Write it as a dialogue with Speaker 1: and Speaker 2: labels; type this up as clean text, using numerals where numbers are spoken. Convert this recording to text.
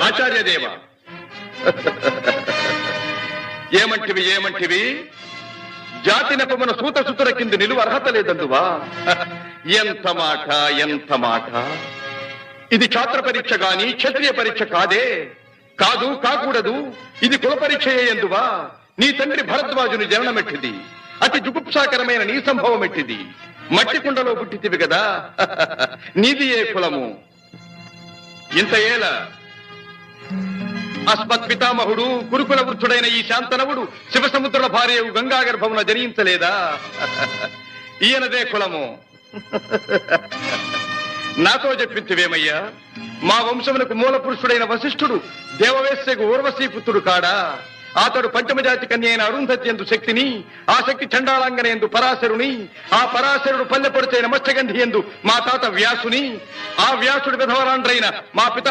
Speaker 1: ఆచార్యదేవ ఏమంటివి జాతి నెపమున సూత సుతుల కింద నిలువ అర్హత లేదందువా? ఎంత మాట! ఇది ఛాత్ర పరీక్ష గాని క్షత్రియ పరీక్ష కాదే. కాకూడదు. ఇది కుల పరీక్ష ఎందువా? నీ తండ్రి భరద్వాజుని జననమెట్టిది. అతి జుగుప్సాకరమైన నీ సంభవం ఎట్టిది. మట్టి కుండలో పుట్టితివి కదా. నీది ఏ కులము? ఇంత ఏల అస్మత్ పితామహుడు గురుకుల వృద్ధుడైన ఈ శాంతనవుడు శివసముద్రుల భార్యవు గంగా గర్భమున జనించలేదా? ఈయనదే కులము. నాతో చెప్పించివేమయ్యా? మా వంశమునకు మూల పురుషుడైన వశిష్ఠుడు దేవవేశ్యకు ఊర్వశీపుత్రుడు కాడా? అతడు పంచమజాతి కన్య అయిన అరుంధతి ఎందు శక్తిని, ఆ శక్తి చండాళంగన ఎందు పరాశరుని, ఆ పరాశరుడు పల్లెపొడిచైన మత్స్యగంధి ఎందు మా తాత వ్యాసుని, ఆ వ్యాసుడి విధవరాండ్రైన మా పితా